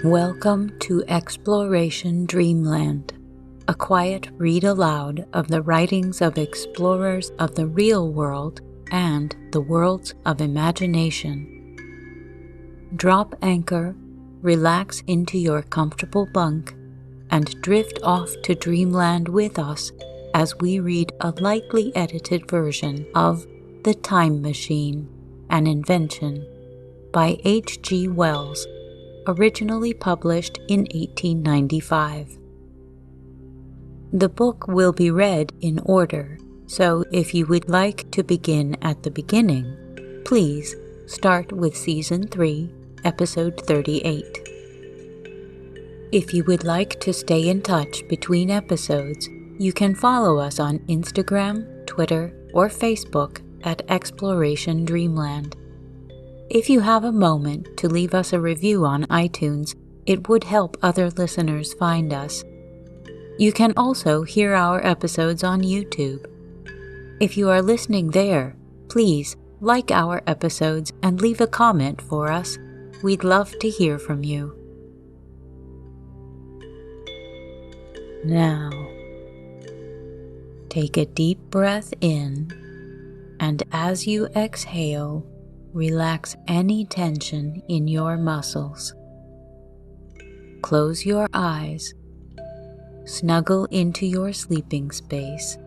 Welcome to Exploration Dreamland, a quiet read aloud of the writings of explorers of the real world and the worlds of imagination. Drop anchor, relax into your comfortable bunk, and drift off to Dreamland with us as we read a lightly edited version of The Time Machine, an Invention by H.G. Wells, originally published in 1895. The book will be read in order, so if you would like to begin at the beginning, please start with Season 3, Episode 38. If you would like to stay in touch between episodes, you can follow us on Instagram, Twitter, or Facebook at Exploration Dreamland. If you have a moment to leave us a review on iTunes, it would help other listeners find us. You can also hear our episodes on YouTube. If you are listening there, please like our episodes and leave a comment for us. We'd love to hear from you. Now, take a deep breath in, and as you exhale, relax any tension in your muscles. Close your eyes, snuggle into your sleeping space,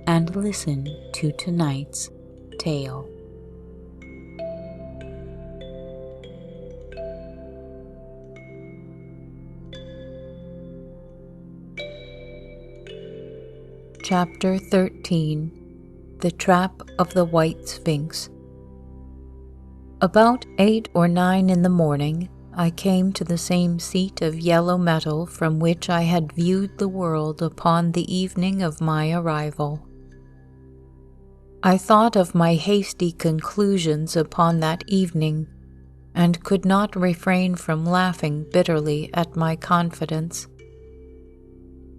and listen to tonight's tale. Chapter 13. The Trap of the White Sphinx. About 8 or 9 in the morning, I came to the same seat of yellow metal from which I had viewed the world upon the evening of my arrival. I thought of my hasty conclusions upon that evening, and could not refrain from laughing bitterly at my confidence.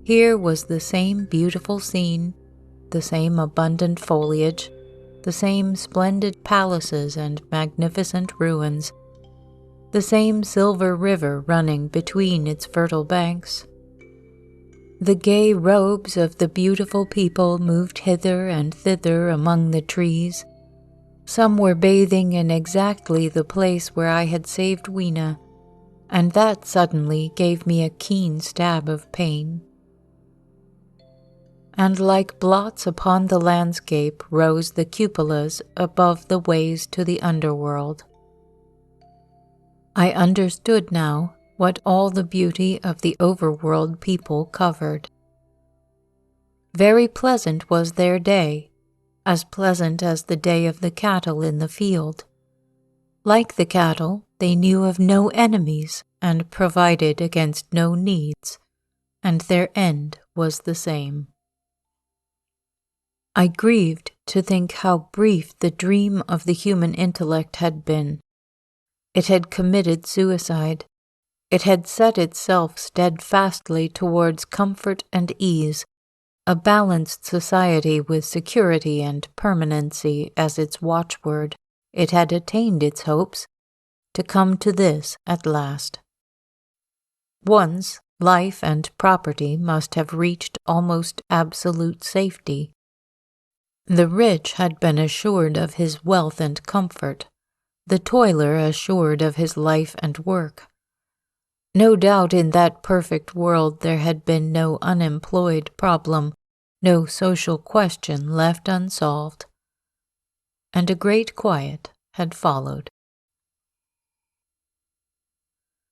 Here was the same beautiful scene, the same abundant foliage, the same splendid palaces and magnificent ruins, the same silver river running between its fertile banks. The gay robes of the beautiful people moved hither and thither among the trees. Some were bathing in exactly the place where I had saved Weena, and that suddenly gave me a keen stab of pain. And like blots upon the landscape rose the cupolas above the ways to the underworld. I understood now what all the beauty of the overworld people covered. Very pleasant was their day, as pleasant as the day of the cattle in the field. Like the cattle, they knew of no enemies and provided against no needs, and their end was the same. I grieved to think how brief the dream of the human intellect had been. It had committed suicide. It had set itself steadfastly towards comfort and ease, a balanced society with security and permanency as its watchword. It had attained its hopes, to come to this at last. Once, life and property must have reached almost absolute safety. The rich had been assured of his wealth and comfort, the toiler assured of his life and work. No doubt in that perfect world there had been no unemployed problem, no social question left unsolved, and a great quiet had followed.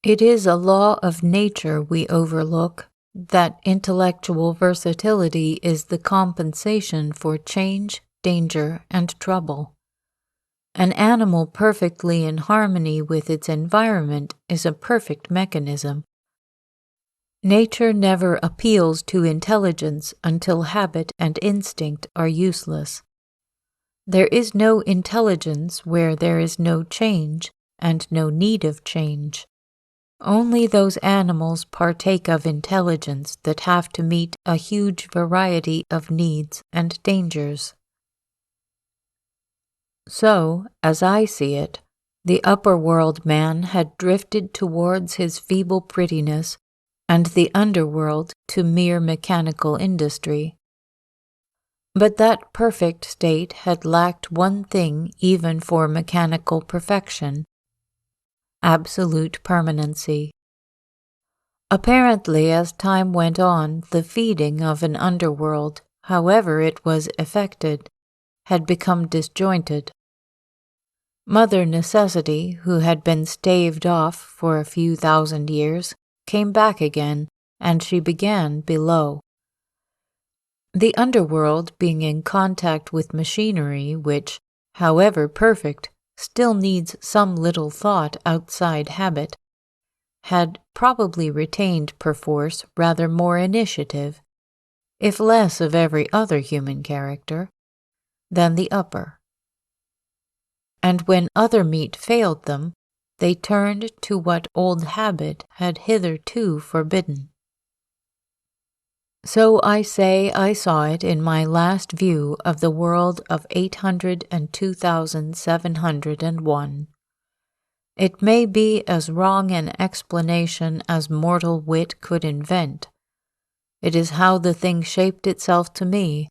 It is a law of nature we overlook, that intellectual versatility is the compensation for change, danger, and trouble. An animal perfectly in harmony with its environment is a perfect mechanism. Nature never appeals to intelligence until habit and instinct are useless. There is no intelligence where there is no change and no need of change. Only those animals partake of intelligence that have to meet a huge variety of needs and dangers. So, as I see it, The upper world man had drifted towards his feeble prettiness, and the underworld to mere mechanical industry. But that perfect state had lacked one thing even for mechanical perfection: absolute permanency. Apparently, as time went on, the feeding of an underworld, however it was effected, had become disjointed. Mother Necessity, who had been staved off for a few thousand years, came back again, and she began below. The underworld, being in contact with machinery which, however perfect, still needs some little thought outside habit, had probably retained perforce rather more initiative, if less of every other human character, than the upper. And when other meat failed them, they turned to what old habit had hitherto forbidden. So I say I saw it in my last view of the world of 802,701. It may be as wrong an explanation as mortal wit could invent. It is how the thing shaped itself to me,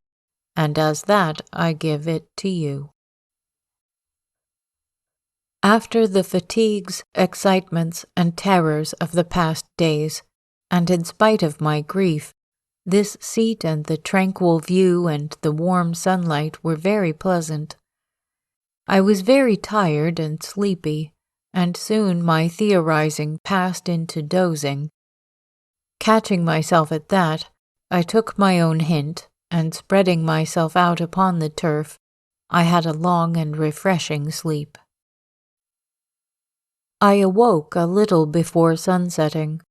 and as that I give it to you. After the fatigues, excitements, and terrors of the past days, and in spite of my grief, this seat and the tranquil view and the warm sunlight were very pleasant. I was very tired and sleepy, and soon my theorizing passed into dozing. Catching myself at that, I took my own hint, and spreading myself out upon the turf, I had a long and refreshing sleep. I awoke a little before sunsetting.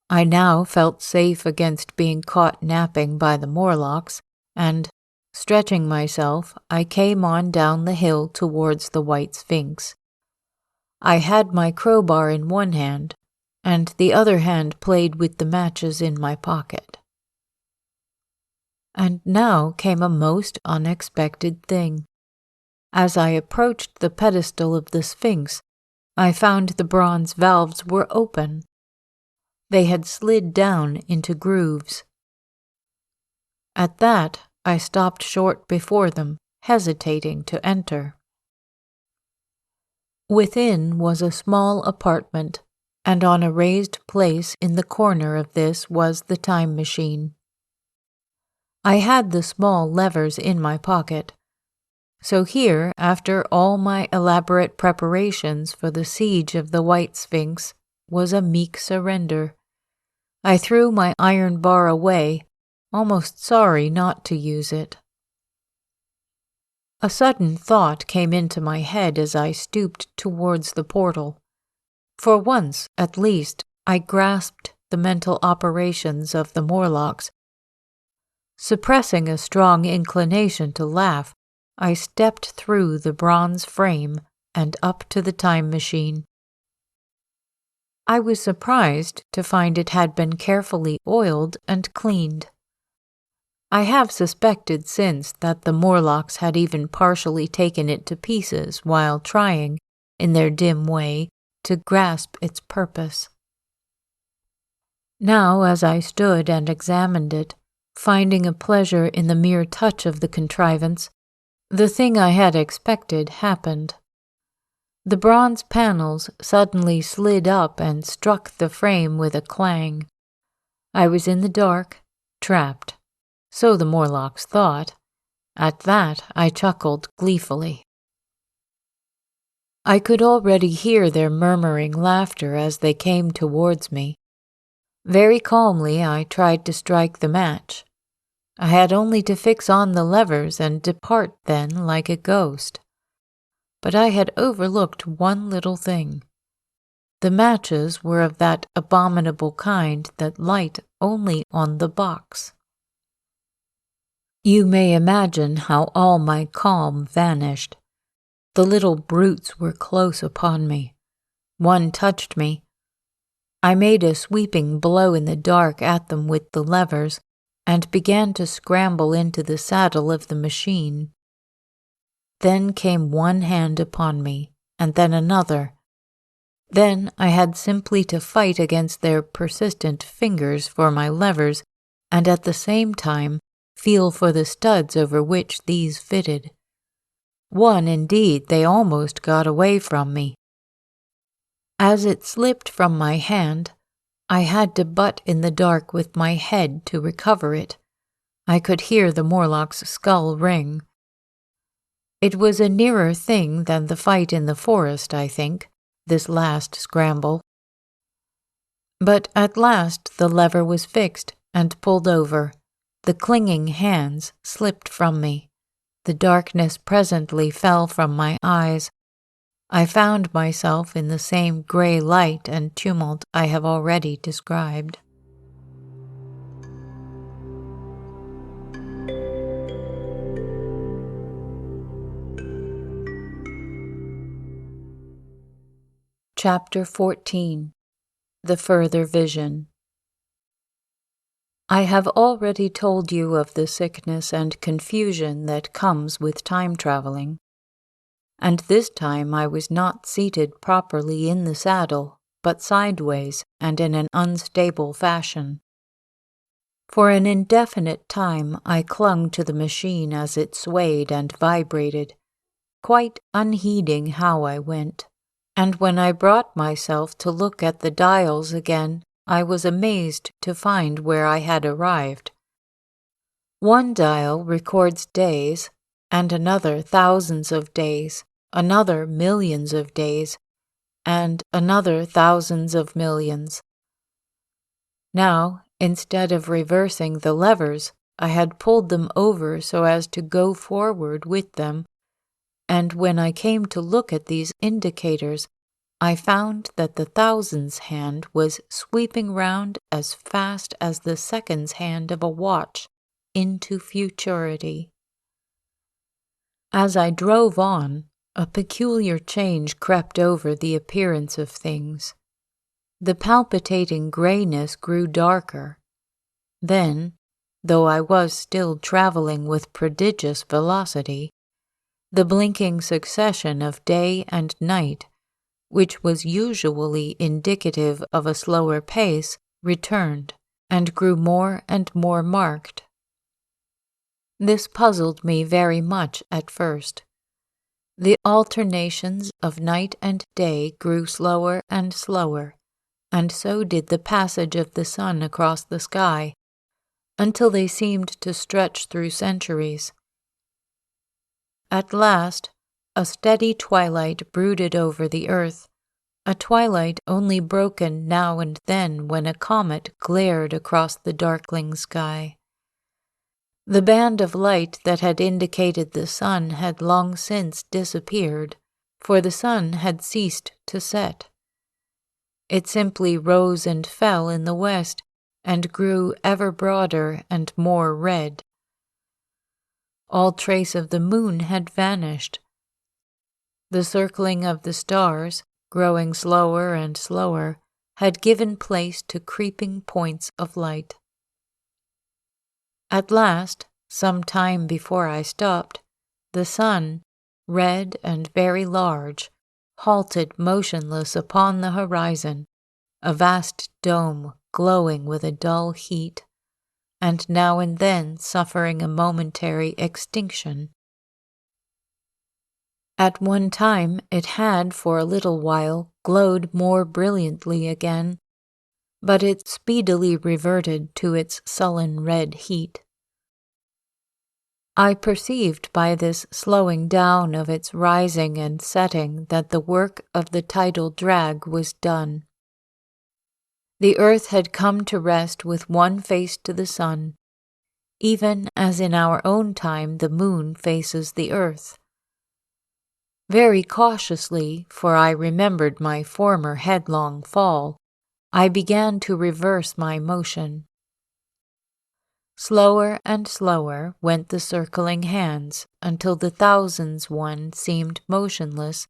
I now felt safe against being caught napping by the Morlocks, and, stretching myself, I came on down the hill towards the White Sphinx. I had my crowbar in one hand, and the other hand played with the matches in my pocket. And now came a most unexpected thing. As I approached the pedestal of the Sphinx, I found the bronze valves were open. They had slid down into grooves. At that, I stopped short before them, hesitating to enter. Within was a small apartment, and on a raised place in the corner of this was the time machine. I had the small levers in my pocket. So here, after all my elaborate preparations for the siege of the White Sphinx, was a meek surrender. I threw my iron bar away, almost sorry not to use it. A sudden thought came into my head as I stooped towards the portal. For once, at least, I grasped the mental operations of the Morlocks. Suppressing a strong inclination to laugh, I stepped through the bronze frame and up to the time machine. I was surprised to find it had been carefully oiled and cleaned. I have suspected since that the Morlocks had even partially taken it to pieces while trying, in their dim way, to grasp its purpose. Now, as I stood and examined it, finding a pleasure in the mere touch of the contrivance, the thing I had expected happened. The bronze panels suddenly slid up and struck the frame with a clang. I was in the dark, trapped. So the Morlocks thought. At that I chuckled gleefully. I could already hear their murmuring laughter as they came towards me. Very calmly I tried to strike the match. I had only to fix on the levers and depart then like a ghost. But I had overlooked one little thing. The matches were of that abominable kind that light only on the box. You may imagine how all my calm vanished. The little brutes were close upon me. One touched me. I made a sweeping blow in the dark at them with the levers, and began to scramble into the saddle of the machine. Then came one hand upon me, and then another. Then I had simply to fight against their persistent fingers for my levers, and at the same time feel for the studs over which these fitted. One, indeed, they almost got away from me. As it slipped from my hand, I had to butt in the dark with my head to recover it. I could hear the Morlock's skull ring. It was a nearer thing than the fight in the forest, I think, this last scramble. But at last the lever was fixed and pulled over. The clinging hands slipped from me. The darkness presently fell from my eyes. I found myself in the same grey light and tumult I have already described. Chapter 14. The Further Vision. I have already told you of the sickness and confusion that comes with time traveling, and this time I was not seated properly in the saddle, but sideways and in an unstable fashion. For an indefinite time I clung to the machine as it swayed and vibrated, quite unheeding how I went. And when I brought myself to look at the dials again, I was amazed to find where I had arrived. One dial records days, and another thousands of days, another millions of days, and another thousands of millions. Now, instead of reversing the levers, I had pulled them over so as to go forward with them, and when I came to look at these indicators, I found that the thousands hand was sweeping round as fast as the seconds hand of a watch into futurity. As I drove on, a peculiar change crept over the appearance of things. The palpitating grayness grew darker. Then, though I was still traveling with prodigious velocity, the blinking succession of day and night, which was usually indicative of a slower pace, returned and grew more and more marked. This puzzled me very much at first. The alternations of night and day grew slower and slower, and so did the passage of the sun across the sky, until they seemed to stretch through centuries. At last, a steady twilight brooded over the earth, a twilight only broken now and then when a comet glared across the darkling sky. The band of light that had indicated the sun had long since disappeared, for the sun had ceased to set. It simply rose and fell in the west, and grew ever broader and more red. All trace of the moon had vanished. The circling of the stars, growing slower and slower, had given place to creeping points of light. At last, some time before I stopped, the sun, red and very large, halted motionless upon the horizon, a vast dome glowing with a dull heat, and now and then suffering a momentary extinction. At one time it had for a little while glowed more brilliantly again, but it speedily reverted to its sullen red heat. I perceived by this slowing down of its rising and setting that the work of the tidal drag was done. The earth had come to rest with one face to the sun, even as in our own time the moon faces the earth. Very cautiously, for I remembered my former headlong fall, I began to reverse my motion. Slower and slower went the circling hands until the thousands one seemed motionless,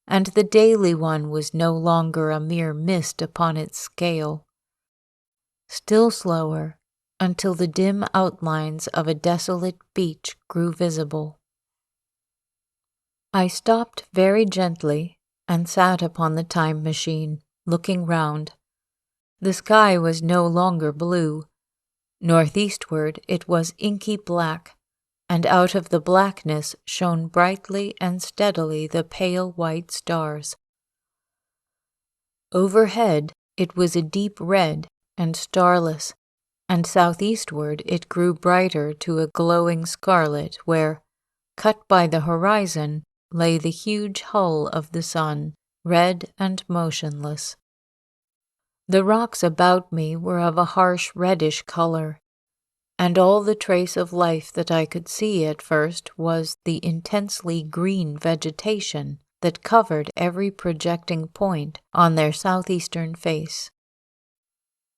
and the daily one was no longer a mere mist upon its scale. Still slower, until the dim outlines of a desolate beach grew visible. I stopped very gently and sat upon the time machine, looking round. The sky was no longer blue. Northeastward it was inky black, and out of the blackness shone brightly and steadily the pale white stars. Overhead it was a deep red and starless, and southeastward it grew brighter to a glowing scarlet where, cut by the horizon, lay the huge hull of the sun, red and motionless. The rocks about me were of a harsh reddish color, and all the trace of life that I could see at first was the intensely green vegetation that covered every projecting point on their southeastern face.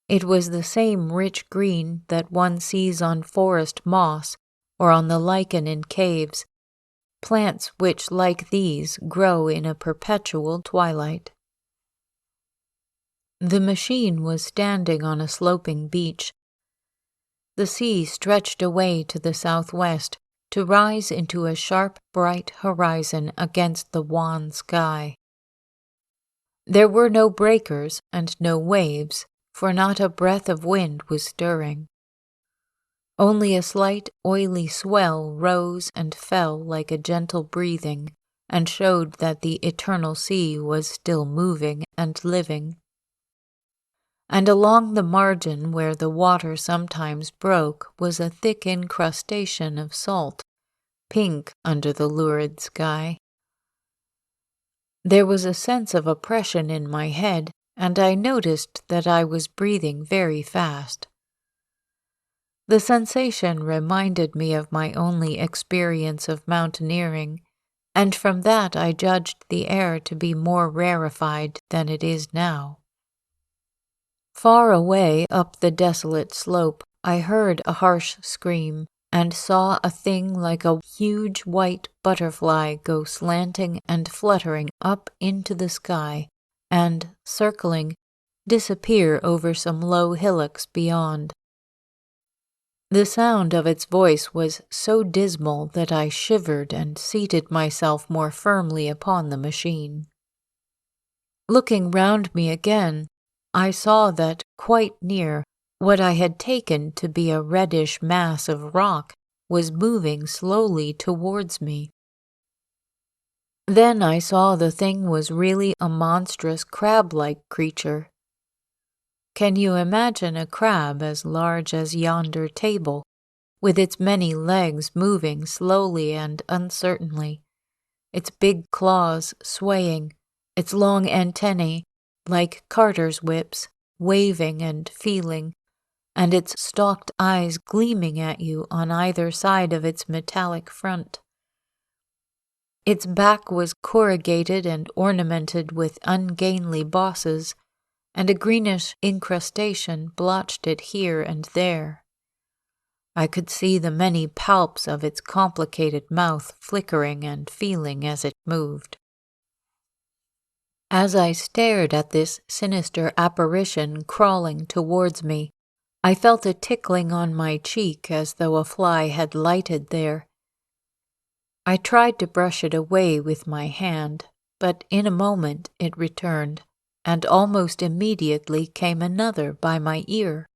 It was the same rich green that one sees on forest moss or on the lichen in caves, plants which, like these, grow in a perpetual twilight. The machine was standing on a sloping beach. The sea stretched away to the southwest to rise into a sharp, bright horizon against the wan sky. There were no breakers and no waves, for not a breath of wind was stirring. Only a slight, oily swell rose and fell like a gentle breathing, and showed that the eternal sea was still moving and living. And along the margin where the water sometimes broke was a thick incrustation of salt, pink under the lurid sky. There was a sense of oppression in my head, and I noticed that I was breathing very fast. The sensation reminded me of my only experience of mountaineering, and from that I judged the air to be more rarefied than it is now. Far away up the desolate slope, I heard a harsh scream, and saw a thing like a huge white butterfly go slanting and fluttering up into the sky, and, circling, disappear over some low hillocks beyond. The sound of its voice was so dismal that I shivered and seated myself more firmly upon the machine. Looking round me again, I saw that, quite near, what I had taken to be a reddish mass of rock was moving slowly towards me. Then I saw the thing was really a monstrous crab-like creature. Can you imagine a crab as large as yonder table, with its many legs moving slowly and uncertainly, its big claws swaying, its long antennae, like carters' whips, waving and feeling, and its stalked eyes gleaming at you on either side of its metallic front? Its back was corrugated and ornamented with ungainly bosses, and a greenish incrustation blotched it here and there. I could see the many palps of its complicated mouth flickering and feeling as it moved. As I stared at this sinister apparition crawling towards me, I felt a tickling on my cheek as though a fly had lighted there. I tried to brush it away with my hand, but in a moment it returned, and almost immediately came another by my ear.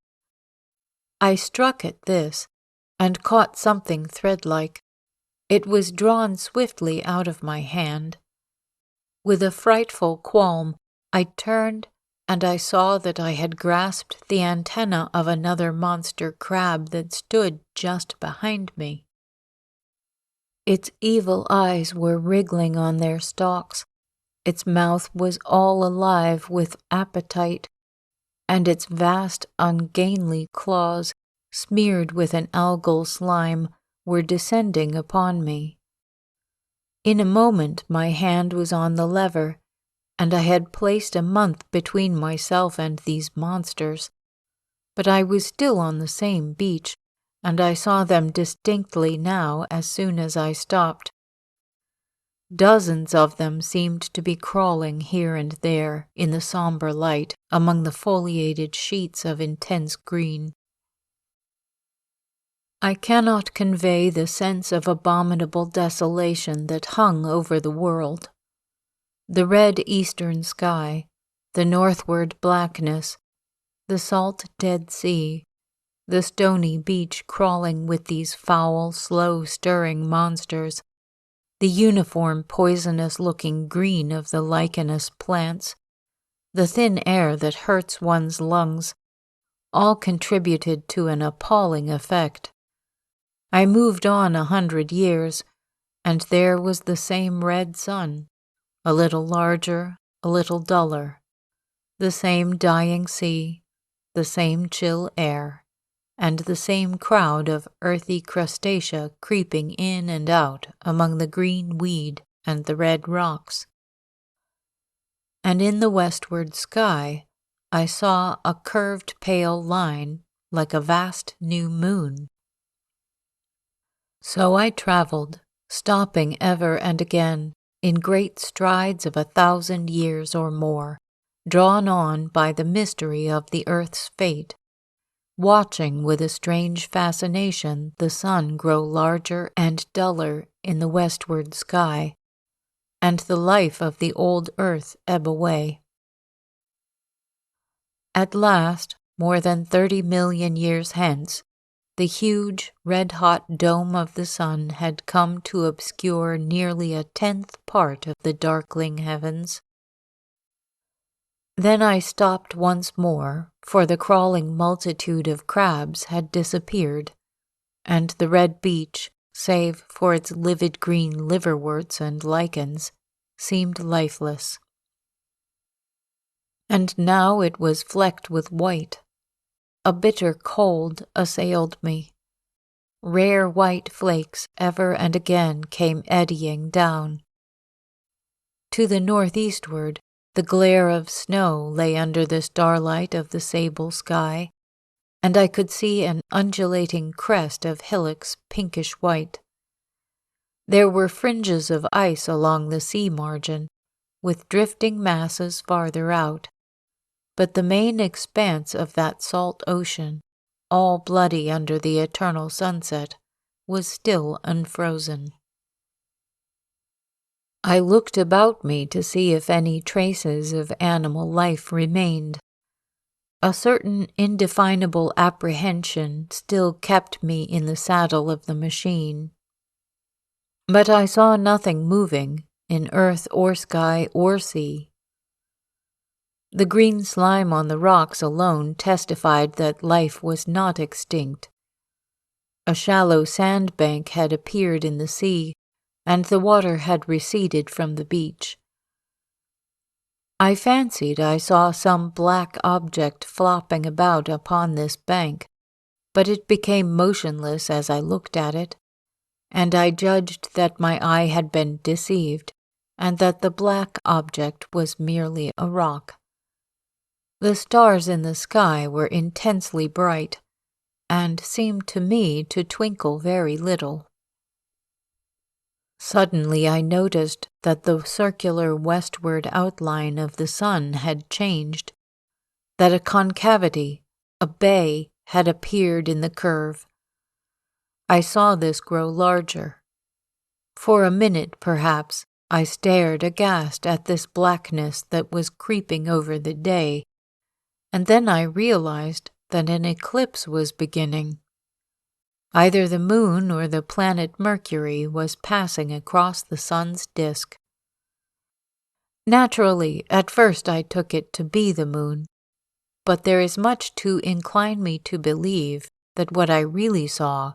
I struck at this, and caught something thread-like. It was drawn swiftly out of my hand. With a frightful qualm, I turned, and I saw that I had grasped the antenna of another monster crab that stood just behind me. Its evil eyes were wriggling on their stalks, its mouth was all alive with appetite, and its vast, ungainly claws, smeared with an algal slime, were descending upon me. In a moment my hand was on the lever, and I had placed a month between myself and these monsters, but I was still on the same beach, and I saw them distinctly now as soon as I stopped. Dozens of them seemed to be crawling here and there in the somber light among the foliated sheets of intense green. I cannot convey the sense of abominable desolation that hung over the world. The red eastern sky, the northward blackness, the salt Dead Sea, the stony beach crawling with these foul, slow-stirring monsters, the uniform poisonous-looking green of the lichenous plants, the thin air that hurts one's lungs, all contributed to an appalling effect. I moved on 100 years, and there was the same red sun, a little larger, a little duller, the same dying sea, the same chill air, and the same crowd of earthy crustacea creeping in and out among the green weed and the red rocks. And in the westward sky I saw a curved pale line like a vast new moon. So I traveled, stopping ever and again, in great strides of 1,000 years or more, drawn on by the mystery of the earth's fate, watching with a strange fascination the sun grow larger and duller in the westward sky, and the life of the old earth ebb away. At last, more than 30 million years hence, the huge, red-hot dome of the sun had come to obscure nearly 1/10 part of the darkling heavens. Then I stopped once more, for the crawling multitude of crabs had disappeared, and the red beach, save for its livid green liverworts and lichens, seemed lifeless. And now it was flecked with white. A bitter cold assailed me. Rare white flakes ever and again came eddying down. To the northeastward, the glare of snow lay under the starlight of the sable sky, and I could see an undulating crest of hillocks pinkish white. There were fringes of ice along the sea margin, with drifting masses farther out, but the main expanse of that salt ocean, all bloody under the eternal sunset, was still unfrozen. I looked about me to see if any traces of animal life remained. A certain indefinable apprehension still kept me in the saddle of the machine. But I saw nothing moving, in earth or sky or sea. The green slime on the rocks alone testified that life was not extinct. A shallow sandbank had appeared in the sea, and the water had receded from the beach. I fancied I saw some black object flopping about upon this bank, but it became motionless as I looked at it, and I judged that my eye had been deceived, and that the black object was merely a rock. The stars in the sky were intensely bright, and seemed to me to twinkle very little. Suddenly I noticed that the circular westward outline of the sun had changed, that a concavity, a bay, had appeared in the curve. I saw this grow larger. For a minute, perhaps, I stared aghast at this blackness that was creeping over the day, and then I realized that an eclipse was beginning. Either the moon or the planet Mercury was passing across the sun's disk. Naturally, at first I took it to be the moon, but there is much to incline me to believe that what I really saw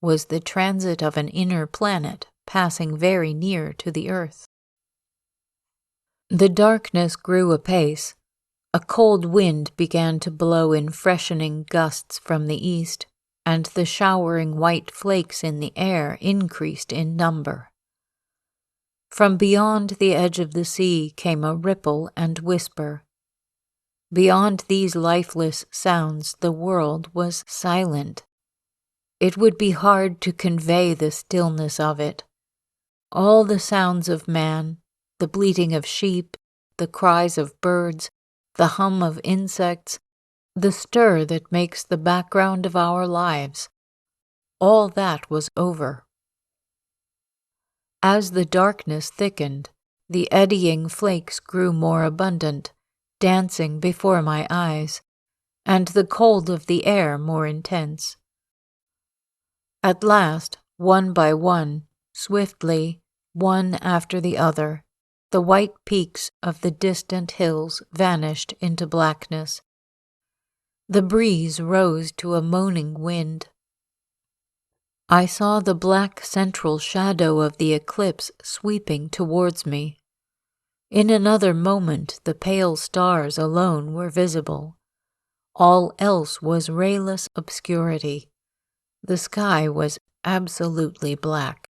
was the transit of an inner planet passing very near to the earth. The darkness grew apace. A cold wind began to blow in freshening gusts from the east, and the showering white flakes in the air increased in number. From beyond the edge of the sea came a ripple and whisper. Beyond these lifeless sounds the world was silent. It would be hard to convey the stillness of it. All the sounds of man, the bleating of sheep, the cries of birds, the hum of insects, the stir that makes the background of our lives, all that was over. As the darkness thickened, the eddying flakes grew more abundant, dancing before my eyes, and the cold of the air more intense. At last, one by one, swiftly, one after the other, the white peaks of the distant hills vanished into blackness. The breeze rose to a moaning wind. I saw the black central shadow of the eclipse sweeping towards me. In another moment the pale stars alone were visible. All else was rayless obscurity. The sky was absolutely black.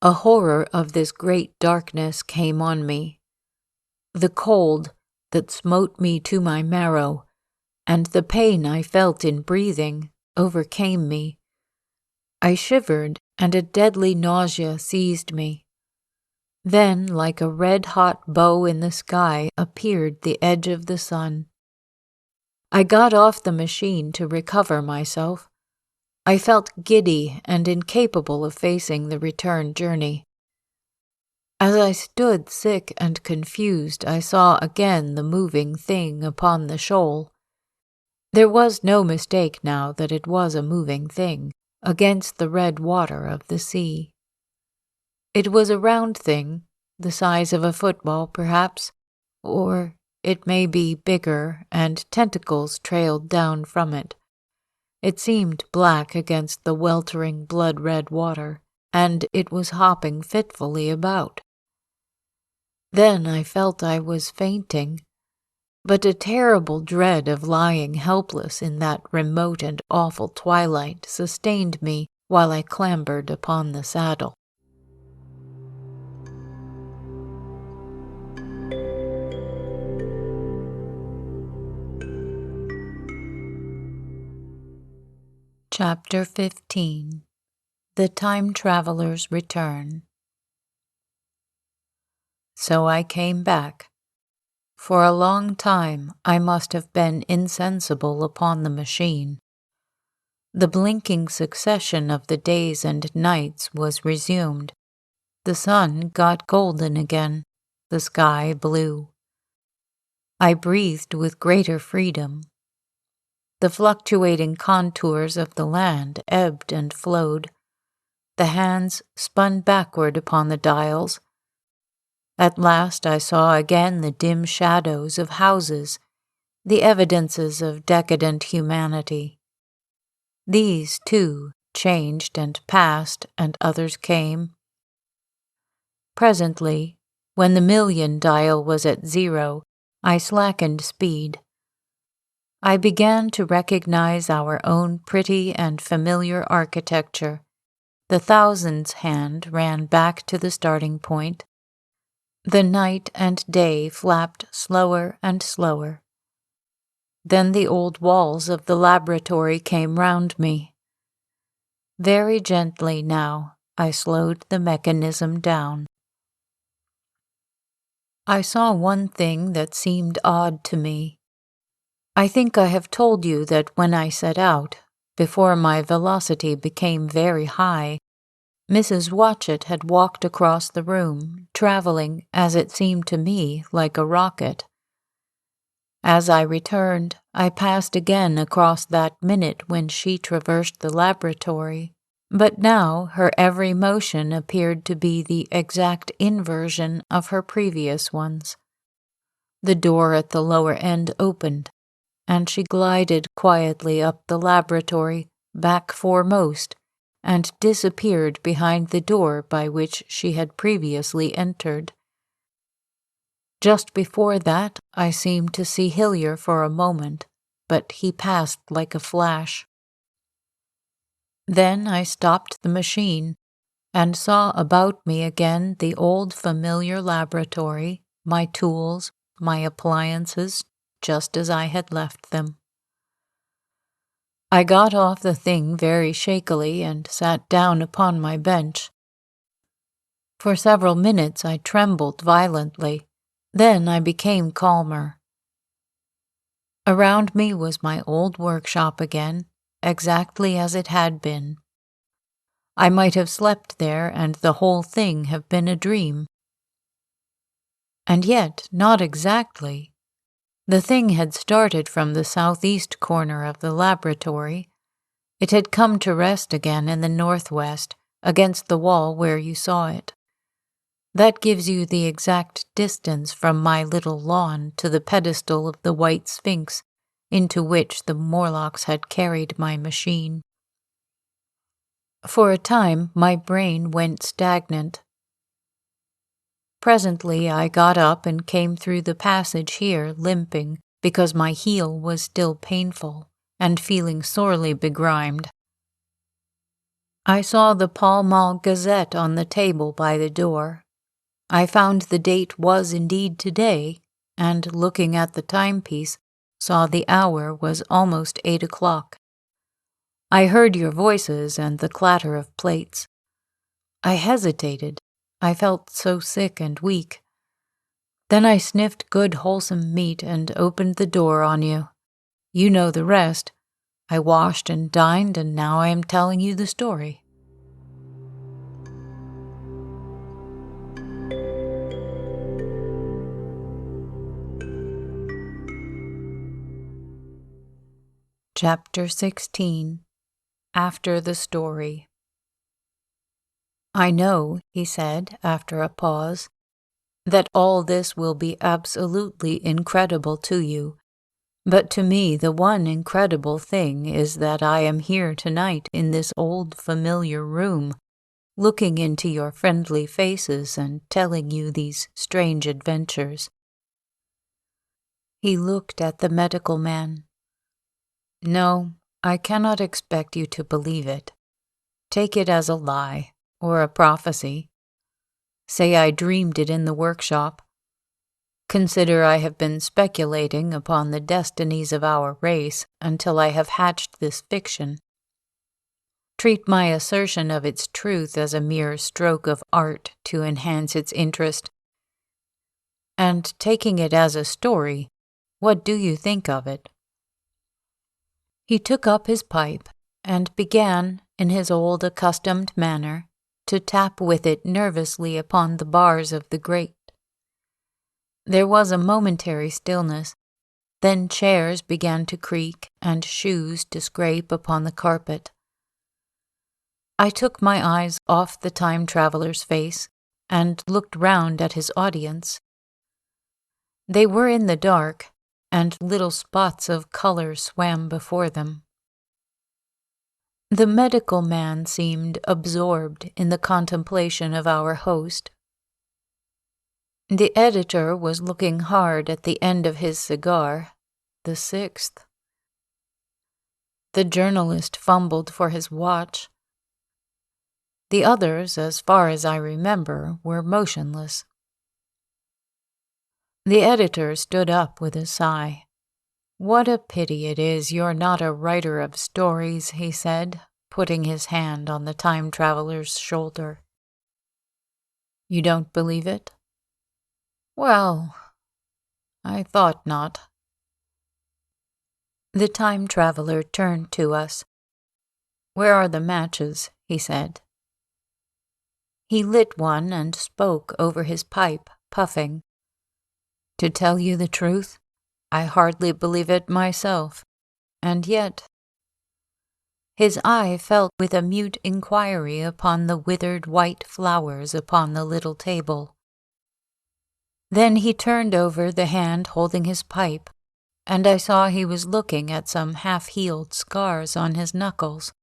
A horror of this great darkness came on me. The cold that smote me to my marrow, and the pain I felt in breathing, overcame me. I shivered, and a deadly nausea seized me. Then, like a red-hot bow in the sky, appeared the edge of the sun. I got off the machine to recover myself. I felt giddy and incapable of facing the return journey. As I stood sick and confused, I saw again the moving thing upon the shoal. There was no mistake now that it was a moving thing, against the red water of the sea. It was a round thing, the size of a football perhaps, or it may be bigger, and tentacles trailed down from it. It seemed black against the weltering blood-red water, and it was hopping fitfully about. Then I felt I was fainting, but a terrible dread of lying helpless in that remote and awful twilight sustained me while I clambered upon the saddle. Chapter 15. The Time Traveler's Return. So I came back. For a long time I must have been insensible upon the machine. The blinking succession of the days and nights was resumed. The sun got golden again, the sky blue. I breathed with greater freedom. The fluctuating contours of the land ebbed and flowed. The hands spun backward upon the dials. At last I saw again the dim shadows of houses, the evidences of decadent humanity. These, too, changed and passed, and others came. Presently, when the million dial was at 0, I slackened speed. I began to recognize our own pretty and familiar architecture. The thousands hand ran back to the starting point. The night and day flapped slower and slower. Then the old walls of the laboratory came round me. Very gently now I slowed the mechanism down. I saw one thing that seemed odd to me. I think I have told you that when I set out, before my velocity became very high, Mrs. Watchett had walked across the room, traveling, as it seemed to me, like a rocket. As I returned, I passed again across that minute when she traversed the laboratory, but now her every motion appeared to be the exact inversion of her previous ones. The door at the lower end opened, and she glided quietly up the laboratory, back foremost, and disappeared behind the door by which she had previously entered. Just before that, I seemed to see Hillier for a moment, but he passed like a flash. Then I stopped the machine and saw about me again the old familiar laboratory, my tools, my appliances, just as I had left them. I got off the thing very shakily and sat down upon my bench. For several minutes I trembled violently. Then I became calmer. Around me was my old workshop again, exactly as it had been. I might have slept there and the whole thing have been a dream. And yet, not exactly. The thing had started from the southeast corner of the laboratory. It had come to rest again in the northwest, against the wall where you saw it. That gives you the exact distance from my little lawn to the pedestal of the White Sphinx, into which the Morlocks had carried my machine. For a time, my brain went stagnant. Presently, I got up and came through the passage here, limping, because my heel was still painful, and feeling sorely begrimed. I saw the Pall Mall Gazette on the table by the door. I found the date was indeed today, and looking at the timepiece, saw the hour was almost 8 o'clock. I heard your voices and the clatter of plates. I hesitated. I felt so sick and weak. Then I sniffed good wholesome meat and opened the door on you. You know the rest. I washed and dined, and now I am telling you the story. Chapter 16. After the Story. I know, he said after a pause, that all this will be absolutely incredible to you, but to me the one incredible thing is that I am here tonight in this old familiar room, looking into your friendly faces and telling you these strange adventures. He looked at the medical man. No, I cannot expect you to believe it. Take it as a lie, or a prophecy. Say I dreamed it in the workshop. Consider I have been speculating upon the destinies of our race until I have hatched this fiction. Treat my assertion of its truth as a mere stroke of art to enhance its interest. And taking it as a story, what do you think of it? He took up his pipe and began, in his old accustomed manner, to tap with it nervously upon the bars of the grate. There was a momentary stillness, then chairs began to creak and shoes to scrape upon the carpet. I took my eyes off the time traveler's face and looked round at his audience. They were in the dark, and little spots of color swam before them. The medical man seemed absorbed in the contemplation of our host. The editor was looking hard at the end of his cigar, the sixth. The journalist fumbled for his watch. The others, as far as I remember, were motionless. The editor stood up with a sigh. What a pity it is you're not a writer of stories, he said, putting his hand on the time traveler's shoulder. You don't believe it? Well, I thought not. The time traveler turned to us. Where are the matches? He said. He lit one and spoke over his pipe, puffing. To tell you the truth, I hardly believe it myself, and yet... His eye fell with a mute inquiry upon the withered white flowers upon the little table. Then he turned over the hand holding his pipe, and I saw he was looking at some half-healed scars on his knuckles.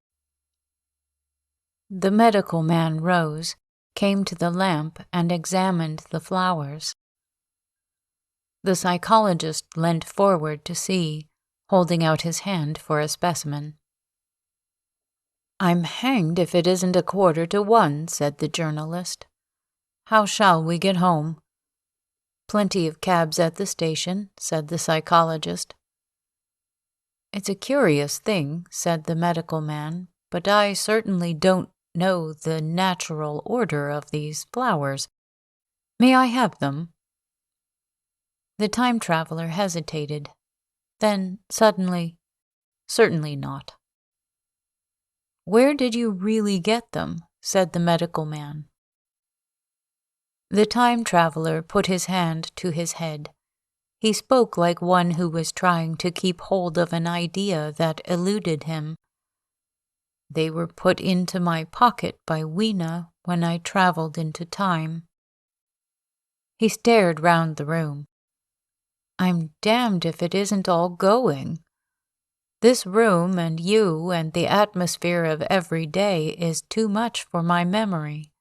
The medical man rose, came to the lamp, and examined the flowers. The psychologist leant forward to see, holding out his hand for a specimen. I'm hanged if it isn't 1:45, said the journalist. How shall we get home? Plenty of cabs at the station, said the psychologist. It's a curious thing, said the medical man, but I certainly don't know the natural order of these flowers. May I have them? The time traveler hesitated. Then, suddenly, certainly not. "Where did you really get them?" said the medical man. The time traveler put his hand to his head. He spoke like one who was trying to keep hold of an idea that eluded him. "They were put into my pocket by Weena when I traveled into time." He stared round the room. "I'm damned if it isn't all going. This room and you and the atmosphere of every day is too much for my memory.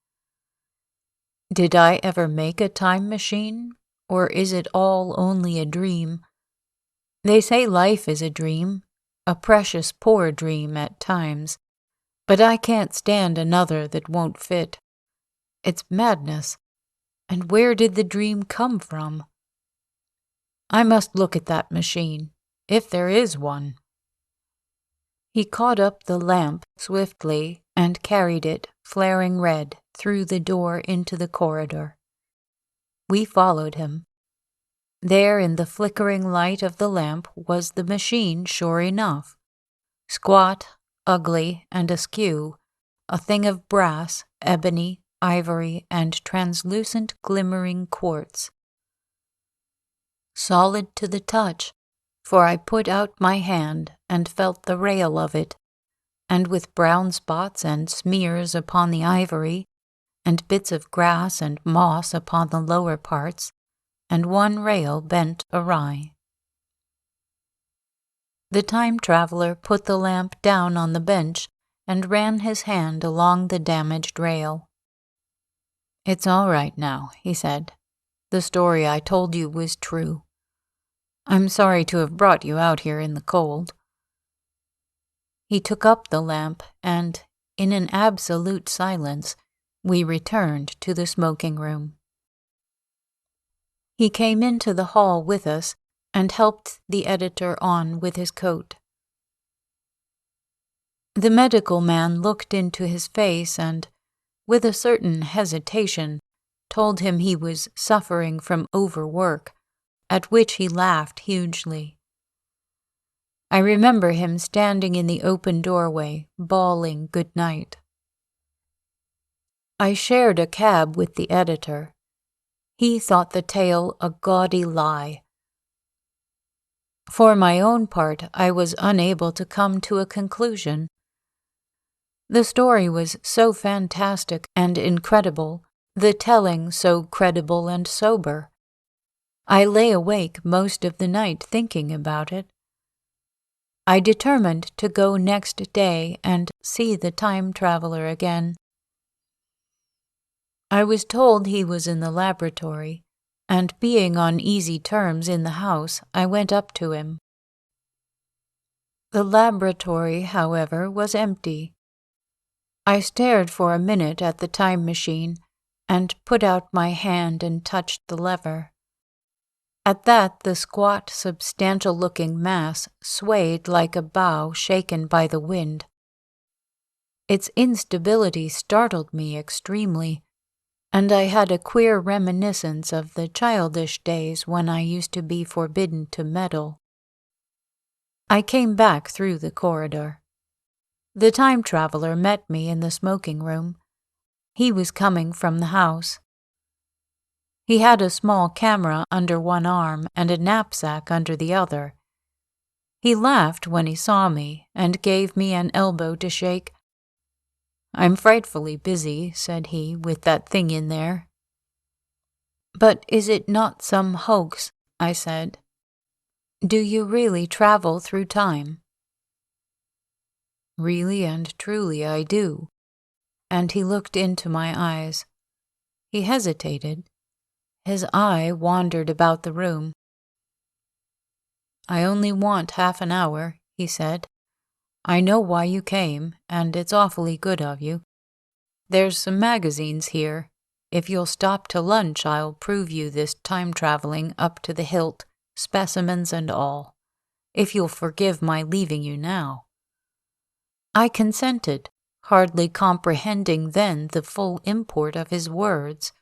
Did I ever make a time machine, or is it all only a dream? They say life is a dream, a precious poor dream at times, but I can't stand another that won't fit. It's madness. And where did the dream come from? I must look at that machine, if there is one." He caught up the lamp swiftly and carried it, flaring red, through the door into the corridor. We followed him. There in the flickering light of the lamp was the machine sure enough. Squat, ugly, and askew, a thing of brass, ebony, ivory, and translucent glimmering quartz. Solid to the touch, for I put out my hand and felt the rail of it, and with brown spots and smears upon the ivory, and bits of grass and moss upon the lower parts, and one rail bent awry. The time traveler put the lamp down on the bench and ran his hand along the damaged rail. "It's all right now," he said. "The story I told you was true. I'm sorry to have brought you out here in the cold." He took up the lamp and, in an absolute silence, we returned to the smoking room. He came into the hall with us and helped the editor on with his coat. The medical man looked into his face and, with a certain hesitation, told him he was suffering from overwork, at which he laughed hugely. I remember him standing in the open doorway, bawling good night. I shared a cab with the editor. He thought the tale a gaudy lie. For my own part, I was unable to come to a conclusion. The story was so fantastic and incredible, the telling so credible and sober. I lay awake most of the night thinking about it. I determined to go next day and see the time traveler again. I was told he was in the laboratory, and being on easy terms in the house, I went up to him. The laboratory, however, was empty. I stared for a minute at the time machine and put out my hand and touched the lever. At that, the squat, substantial-looking mass swayed like a bough shaken by the wind. Its instability startled me extremely, and I had a queer reminiscence of the childish days when I used to be forbidden to meddle. I came back through the corridor. The time traveler met me in the smoking room. He was coming from the house. He had a small camera under one arm and a knapsack under the other. He laughed when he saw me and gave me an elbow to shake. "I'm frightfully busy," said he, "with that thing in there." "But is it not some hoax?" I said. "Do you really travel through time?" "Really and truly I do." And he looked into my eyes. He hesitated. His eye wandered about the room. "I only want half an hour," he said. "I know why you came, and it's awfully good of you. There's some magazines here. If you'll stop to lunch, I'll prove you this time-traveling up to the hilt, specimens and all, if you'll forgive my leaving you now." I consented, hardly comprehending then the full import of his words,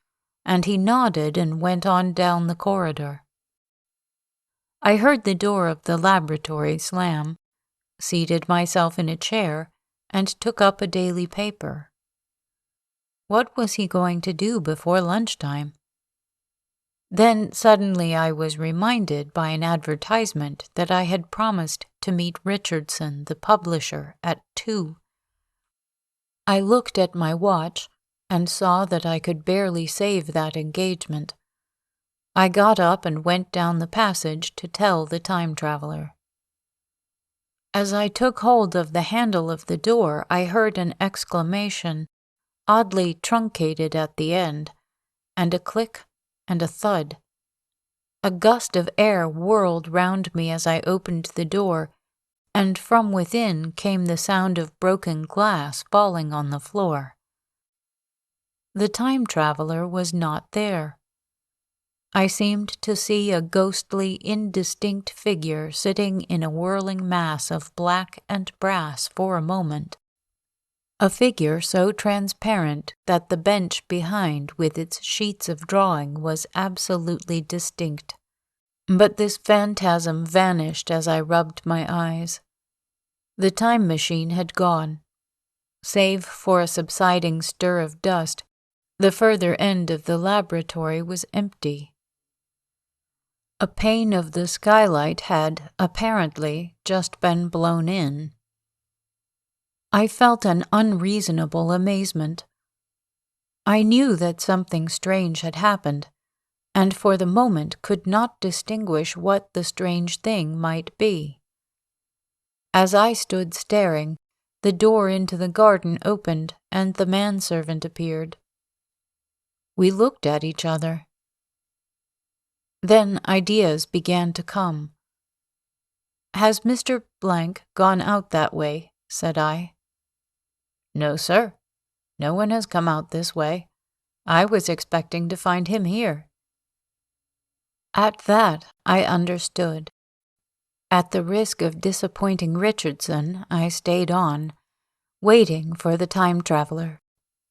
and he nodded and went on down the corridor. I heard the door of the laboratory slam, seated myself in a chair, and took up a daily paper. What was he going to do before lunchtime? Then suddenly I was reminded by an advertisement that I had promised to meet Richardson, the publisher, at 2. I looked at my watch and saw that I could barely save that engagement. I got up and went down the passage to tell the time traveler. As I took hold of the handle of the door, I heard an exclamation, oddly truncated at the end, and a click and a thud. A gust of air whirled round me as I opened the door, and from within came the sound of broken glass falling on the floor. The time traveler was not there. I seemed to see a ghostly, indistinct figure sitting in a whirling mass of black and brass for a moment. A figure so transparent that the bench behind with its sheets of drawing was absolutely distinct. But this phantasm vanished as I rubbed my eyes. The time machine had gone. Save for a subsiding stir of dust, the further end of the laboratory was empty. A pane of the skylight had, apparently, just been blown in. I felt an unreasonable amazement. I knew that something strange had happened, and for the moment could not distinguish what the strange thing might be. As I stood staring, the door into the garden opened and the manservant appeared. We looked at each other. Then ideas began to come. "Has Mr. Blank gone out that way?" said I. "No, sir. No one has come out this way. I was expecting to find him here." At that, I understood. At the risk of disappointing Richardson, I stayed on, waiting for the time traveler,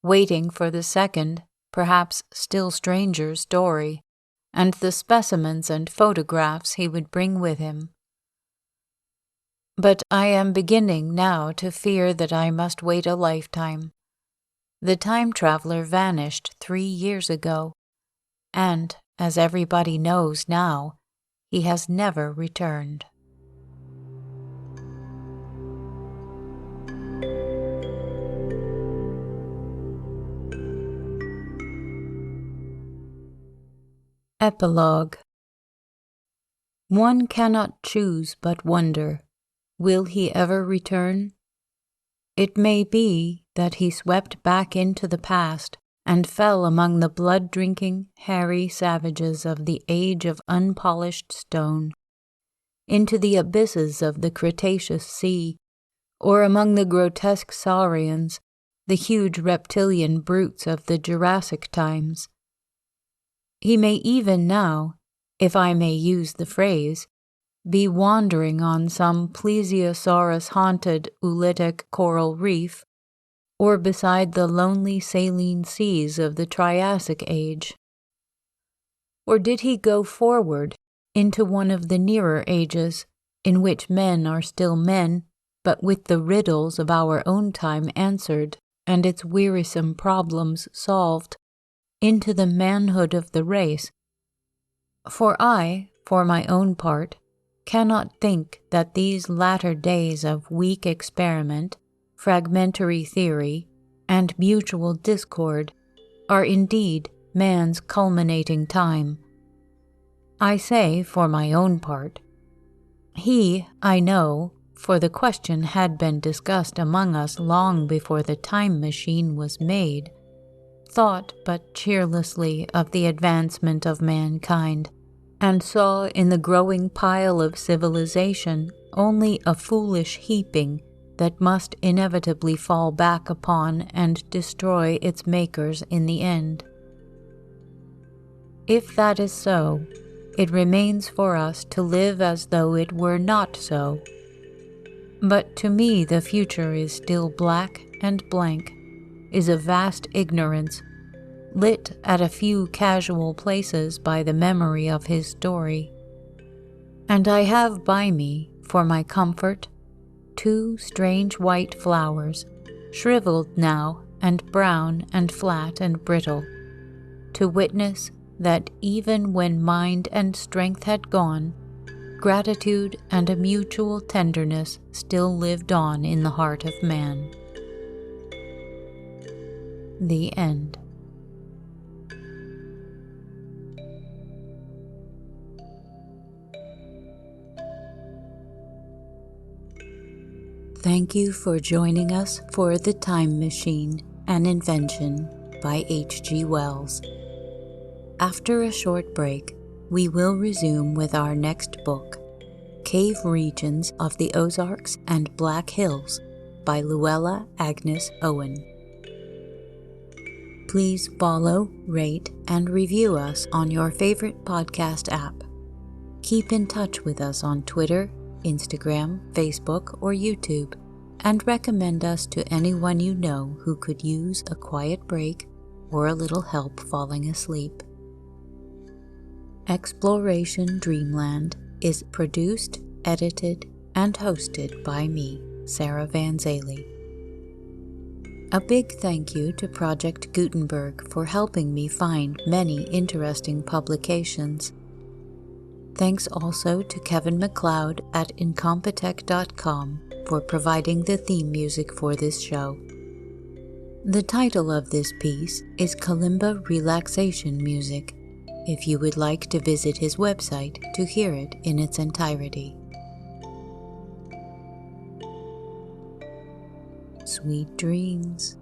waiting for the second, perhaps still stranger story, and the specimens and photographs he would bring with him. But I am beginning now to fear that I must wait a lifetime. The time traveler vanished 3 years ago, and, as everybody knows now, he has never returned. Epilogue. One cannot choose but wonder, will he ever return? It may be that he swept back into the past and fell among the blood-drinking, hairy savages of the age of unpolished stone, into the abysses of the Cretaceous Sea, or among the grotesque saurians, the huge reptilian brutes of the Jurassic times. He may even now, if I may use the phrase, be wandering on some plesiosaurus-haunted oolitic coral reef, or beside the lonely saline seas of the Triassic age. Or did he go forward into one of the nearer ages, in which men are still men, but with the riddles of our own time answered and its wearisome problems solved, into the manhood of the race? For I, for my own part, cannot think that these latter days of weak experiment, fragmentary theory, and mutual discord are indeed man's culminating time. I say for my own part. He, I know, for the question had been discussed among us long before the time machine was made, thought but cheerlessly of the advancement of mankind, and saw in the growing pile of civilization only a foolish heaping that must inevitably fall back upon and destroy its makers in the end. If that is so, it remains for us to live as though it were not so. But to me the future is still black and blank, is a vast ignorance, lit at a few casual places by the memory of his story. And I have by me, for my comfort, 2 strange white flowers, shriveled now and brown and flat and brittle, to witness that even when mind and strength had gone, gratitude and a mutual tenderness still lived on in the heart of man. The end. Thank you for joining us for The Time Machine, an Invention by H.G. Wells. After a short break, we will resume with our next book, Cave Regions of the Ozarks and Black Hills by Luella Agnes Owen. Please follow, rate, and review us on your favorite podcast app. Keep in touch with us on Twitter, Instagram, Facebook, or YouTube, and recommend us to anyone you know who could use a quiet break or a little help falling asleep. Exploration Dreamland is produced, edited, and hosted by me, Sarah Van Zaley. A big thank you to Project Gutenberg for helping me find many interesting publications. Thanks also to Kevin MacLeod at Incompetech.com for providing the theme music for this show. The title of this piece is Kalimba Relaxation Music, if you would like to visit his website to hear it in its entirety. Sweet dreams.